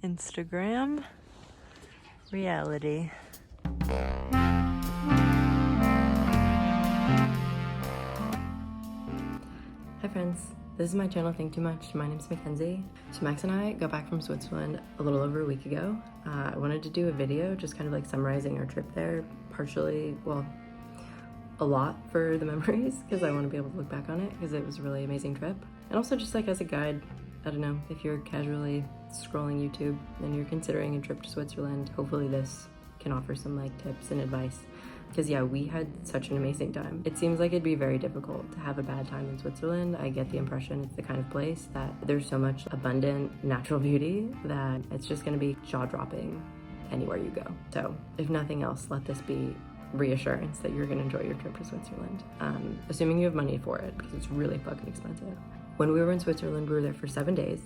Instagram reality. Hi friends, this is my channel Think Too Much. My name's Mackenzie. So Max and I got back from Switzerland a little over a week ago. I wanted to do a video just kind of like summarizing our trip there, partially, well, a lot for the memories because I want to be able to look back on it because it was a really amazing trip. And also just like as a guide, I don't know, if you're casually scrolling YouTube and you're considering a trip to Switzerland, hopefully this can offer some like tips and advice. Because yeah, we had such an amazing time. It seems like it'd be very difficult to have a bad time in Switzerland. I get the impression it's the kind of place that there's so much abundant natural beauty that it's just gonna be jaw-dropping anywhere you go. So if nothing else, let this be reassurance that you're gonna enjoy your trip to Switzerland. Assuming you have money for it, because it's really fucking expensive. When we were in Switzerland, we were there for 7 days.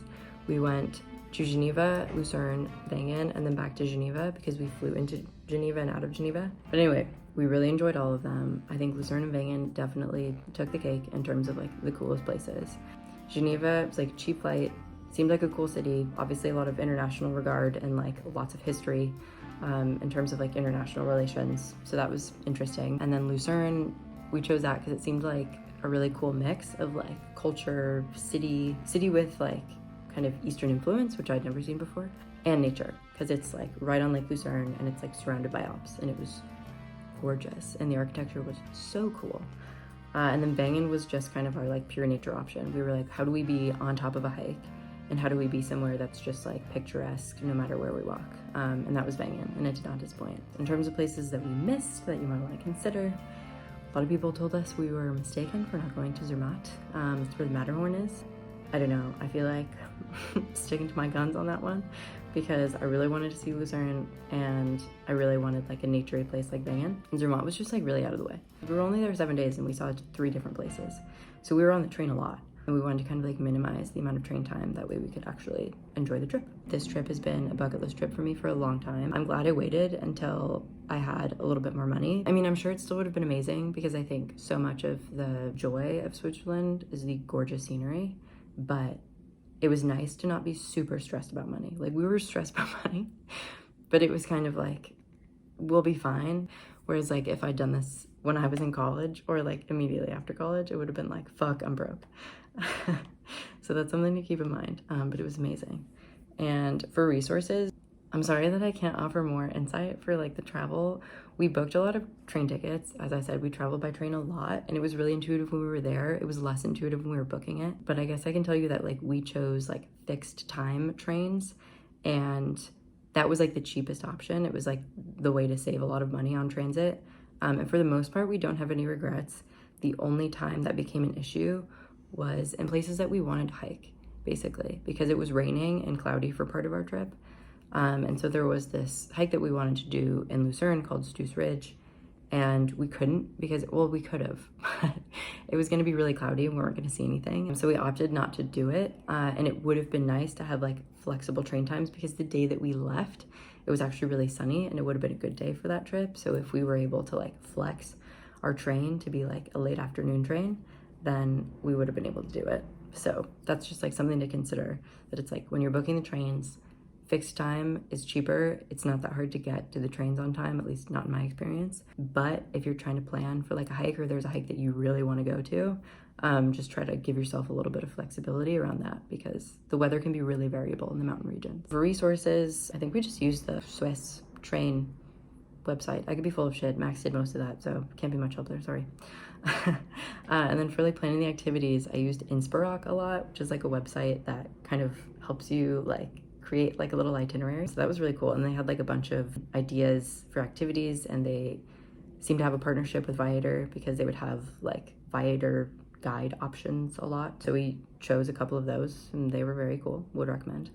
We went to Geneva, Lucerne, Wengen, and then back to Geneva because we flew into Geneva and out of Geneva. But anyway, we really enjoyed all of them. I think Lucerne and Wengen definitely took the cake in terms of like the coolest places. Geneva was like a cheap flight, seemed like a cool city, obviously a lot of international regard and like lots of history in terms of like international relations. So that was interesting. And then Lucerne, we chose that because it seemed like a really cool mix of like culture, city with like kind of Eastern influence, which I'd never seen before, and nature, because it's like right on Lake Lucerne and it's like surrounded by Alps, and it was gorgeous and the architecture was so cool. And then Wengen was just kind of our like pure nature option. We were like, how do we be on top of a hike and how do we be somewhere that's just like picturesque no matter where we walk? And that was Wengen, and it did not disappoint. In terms of places that we missed that you might want to consider, a lot of people told us we were mistaken for not going to Zermatt. It's where the Matterhorn is. I don't know, I feel like sticking to my guns on that one because I really wanted to see Lucerne and I really wanted like a naturey place like Wengen. And Zermatt was just like really out of the way. We were only there 7 days and we saw 3 different places. So we were on the train a lot and we wanted to kind of like minimize the amount of train time. That way we could actually enjoy the trip. This trip has been a bucket list trip for me for a long time. I'm glad I waited until I had a little bit more money. I mean, I'm sure it still would have been amazing because I think so much of the joy of Switzerland is the gorgeous scenery. But it was nice to not be super stressed about money. Like we were stressed about money, but it was kind of like, we'll be fine. Whereas like if I'd done this when I was in college or like immediately after college, it would have been like, fuck, I'm broke. So that's something to keep in mind, but it was amazing. And for resources, I'm sorry that I can't offer more insight for like the travel. We booked a lot of train tickets. As I said, we traveled by train a lot and it was really intuitive when we were there. It was less intuitive when we were booking it. But I guess I can tell you that like we chose like fixed time trains and that was like the cheapest option. It was like the way to save a lot of money on transit. And for the most part, we don't have any regrets. The only time that became an issue was in places that we wanted to hike, basically, because it was raining and cloudy for part of our trip. And so there was this hike that we wanted to do in Lucerne called Stoos Ridge, and we couldn't because, well, we could have, but it was gonna be really cloudy and we weren't gonna see anything. So we opted not to do it, and it would have been nice to have like flexible train times because the day that we left, it was actually really sunny and it would have been a good day for that trip. So if we were able to like flex our train to be like a late afternoon train, then we would have been able to do it. So that's just like something to consider, that it's like when you're booking the trains, fixed time is cheaper. It's not that hard to get to the trains on time, at least not in my experience. But if you're trying to plan for like a hike or there's a hike that you really want to go to, just try to give yourself a little bit of flexibility around that because the weather can be really variable in the mountain regions. For resources, I think we just used the Swiss train website. I could be full of shit. Max did most of that, so can't be much help there, sorry. And then for like planning the activities, I used Inspirock a lot, which is like a website that kind of helps you like create like a little itinerary. So that was really cool. And they had like a bunch of ideas for activities and they seemed to have a partnership with Viator because they would have like Viator guide options a lot. So we chose a couple of those and they were very cool, would recommend.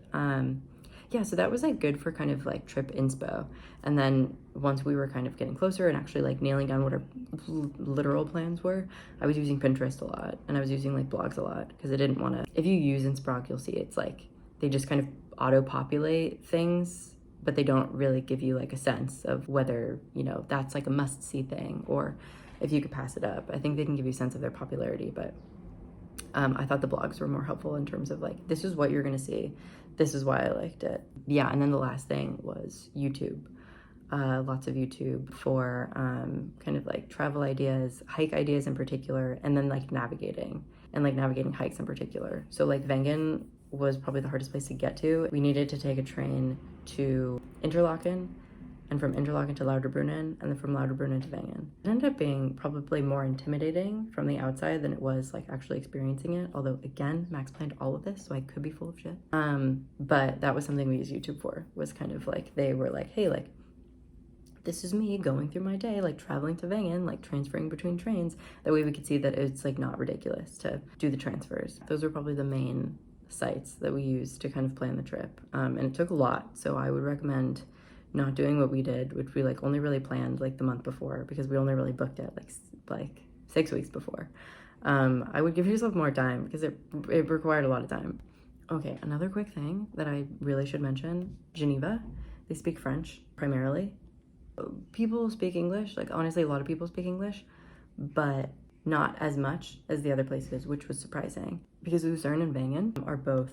Yeah, so that was like good for kind of like trip inspo. And then once we were kind of getting closer and actually like nailing down what our literal plans were, I was using Pinterest a lot and I was using like blogs a lot because I didn't want to, if you use Inspirock, you'll see it's like, they just kind of auto-populate things, but they don't really give you like a sense of whether, you know, that's like a must-see thing or if you could pass it up. I think they can give you a sense of their popularity, but I thought the blogs were more helpful in terms of like, this is what you're gonna see. this is why I liked it. Yeah, and then the last thing was YouTube. Lots of YouTube for kind of like travel ideas, hike ideas in particular, and then like navigating hikes in particular. So like Wengen was probably the hardest place to get to. We needed to take a train to Interlaken, and from Interlaken to Lauterbrunnen, and then from Lauterbrunnen to Wengen. It ended up being probably more intimidating from the outside than it was like actually experiencing it. Although again, Max planned all of this, so I could be full of shit. But that was something we used YouTube for, was kind of like, they were like, hey, like, this is me going through my day, like traveling to Wengen, like transferring between trains. That way we could see that it's like not ridiculous to do the transfers. Those are probably the main sites that we used to kind of plan the trip. And it took a lot, so I would recommend not doing what we did, which we like only really planned like the month before, because we only really booked it like 6 weeks before. I would give yourself more time because it required a lot of time. Okay, another quick thing that I really should mention, Geneva, they speak French primarily. People speak English, like honestly a lot of people speak English, but not as much as the other places, which was surprising, because Lucerne and Wengen are both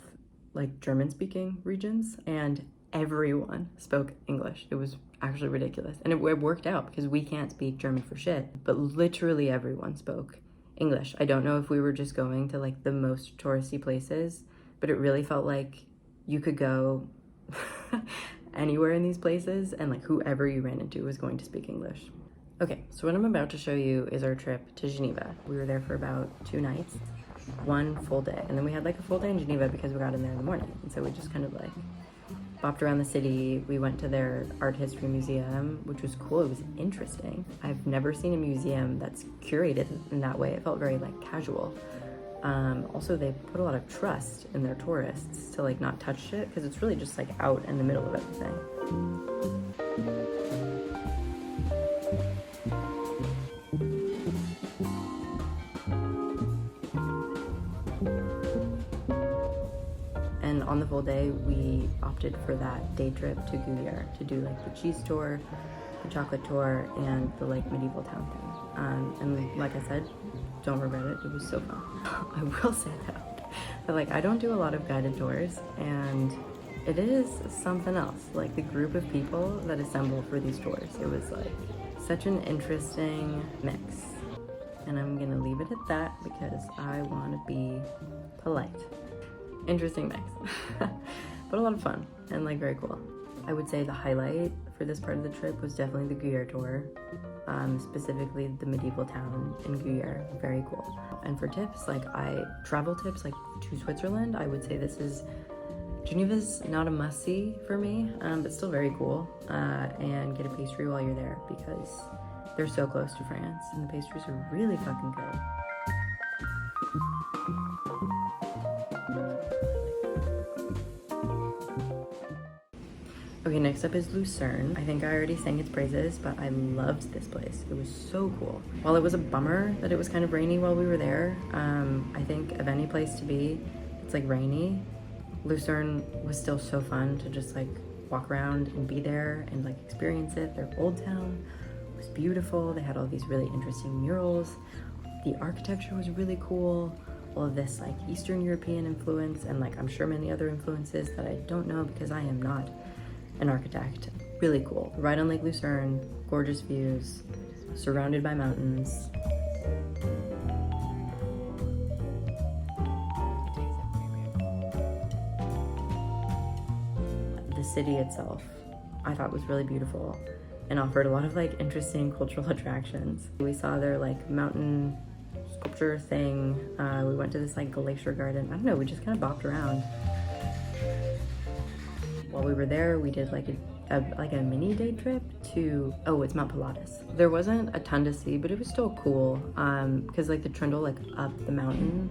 like German speaking regions, and everyone spoke English. It was actually ridiculous, and it worked out because we can't speak German for shit, but literally everyone spoke English. I don't know if we were just going to like the most touristy places, but it really felt like you could go anywhere in these places and like whoever you ran into was going to speak English. Okay, so what I'm about to show you is our trip to Geneva. We were there for about 2 nights, 1 full day, and then we had like a full day in Geneva because we got in there in the morning, and so we just kind of like bopped around the city. We went to their art history museum, which was cool. It was interesting. I've never seen a museum that's curated in that way. It felt very like casual. Also, they put a lot of trust in their tourists to like not touch shit, because it's really just like out in the middle of everything. And on the full day, we opted for that day trip to Gruyere to do like the cheese tour, the chocolate tour, and the like medieval town thing. And like I said, don't regret it. It was so fun. I will say that like I don't do a lot of guided tours, and it is something else. Like the group of people that assemble for these tours, it was like such an interesting mix. And I'm gonna leave it at that because I want to be polite. Interesting mix, but a lot of fun and like very cool. I would say the highlight for this part of the trip was definitely the Gruyere tour, specifically the medieval town in Gruyere. Very cool. And for tips, like travel tips like to Switzerland, I would say Geneva's not a must-see for me, but still very cool. And get a pastry while you're there because they're so close to France and the pastries are really fucking good. Okay, next up is Lucerne. I think I already sang its praises, but I loved this place. It was so cool. While it was a bummer that it was kind of rainy while we were there, I think of any place to be, it's like rainy. Lucerne was still so fun to just like walk around and be there and like experience it. Their old town was beautiful. They had all these really interesting murals. The architecture was really cool. All of this like Eastern European influence, and like I'm sure many other influences that I don't know because I am not an architect. Really cool. Right on Lake Lucerne, gorgeous views, surrounded by mountains. The city itself, I thought was really beautiful and offered a lot of like interesting cultural attractions. We saw their like mountain sculpture thing. We went to this like glacier garden. I don't know, we just kind of bopped around. While we were there, we did like a mini day trip to, it's Mount Pilatus. There wasn't a ton to see, but it was still cool because like the trundle like up the mountain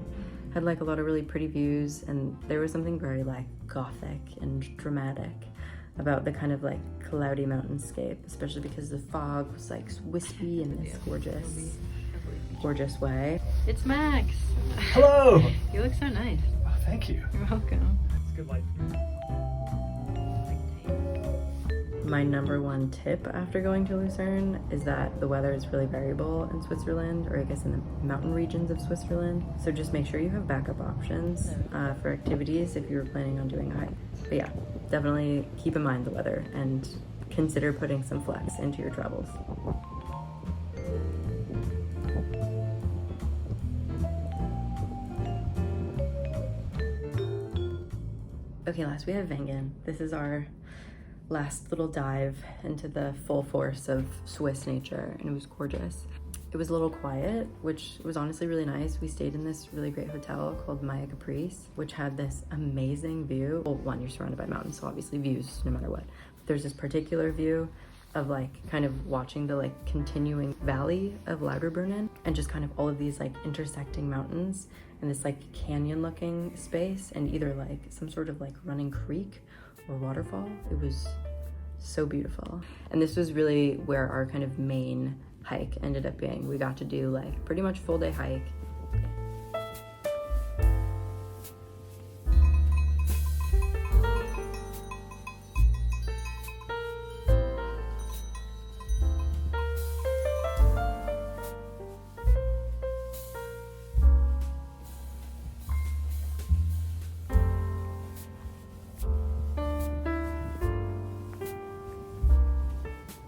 had like a lot of really pretty views, and there was something very like gothic and dramatic about the kind of like cloudy mountainscape, especially because the fog was like wispy in this gorgeous way. It's Max. Hello. You look so nice. Oh, thank you. You're welcome. It's good light. my number one tip after going to Lucerne is that the weather is really variable in Switzerland, or I guess in the mountain regions of Switzerland. So just make sure you have backup options for activities if you're planning on doing a hike. But yeah, definitely keep in mind the weather and consider putting some flex into your travels. Okay, last we have Wengen. This is our last little dive into the full force of Swiss nature, and it was gorgeous. It was a little quiet, which was honestly really nice. We stayed in this really great hotel called Maya Caprice, which had this amazing view. Well, one, you're surrounded by mountains, so obviously views no matter what. But there's this particular view of like kind of watching the like continuing valley of Lauterbrunnen and just kind of all of these like intersecting mountains and this like canyon looking space and either like some sort of like running creek or waterfall. It was so beautiful. And this was really where our kind of main hike ended up being. We got to do like pretty much full day hike.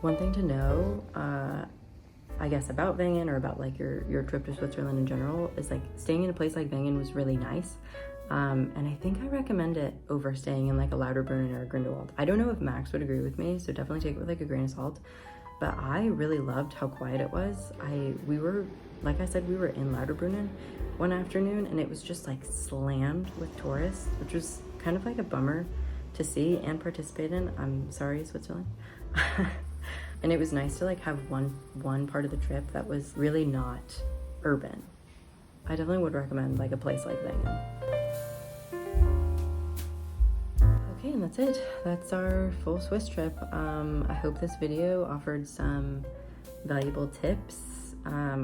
One thing to know, I guess about Wengen or about like your trip to Switzerland in general is like staying in a place like Wengen was really nice. And I think I recommend it over staying in like a Lauterbrunnen or a Grindelwald. I don't know if Max would agree with me, so definitely take it with like a grain of salt. But I really loved how quiet it was. We were, like I said, we were in Lauterbrunnen one afternoon and it was just like slammed with tourists, which was kind of like a bummer to see and participate in. I'm sorry, Switzerland. And it was nice to like have one part of the trip that was really not urban. I definitely would recommend like a place like Wengen. Okay, and that's it. That's our full Swiss trip. I hope this video offered some valuable tips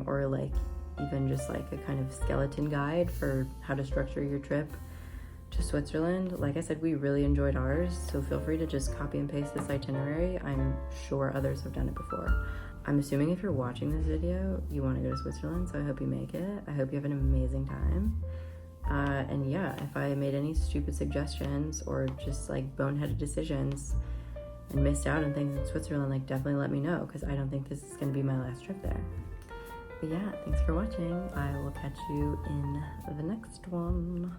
or like even just like a kind of skeleton guide for how to structure your trip to Switzerland. Like I said, we really enjoyed ours, so feel free to just copy and paste this itinerary. I'm sure others have done it before. I'm assuming if you're watching this video, you want to go to Switzerland, so I hope you make it. I hope you have an amazing time. And yeah, if I made any stupid suggestions or just like boneheaded decisions and missed out on things in Switzerland, like definitely let me know, because I don't think this is going to be my last trip there. But yeah, thanks for watching. I will catch you in the next one.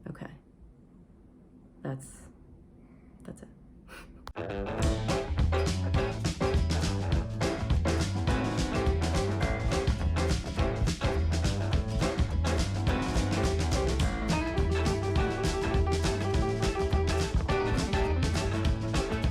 Okay. That's it.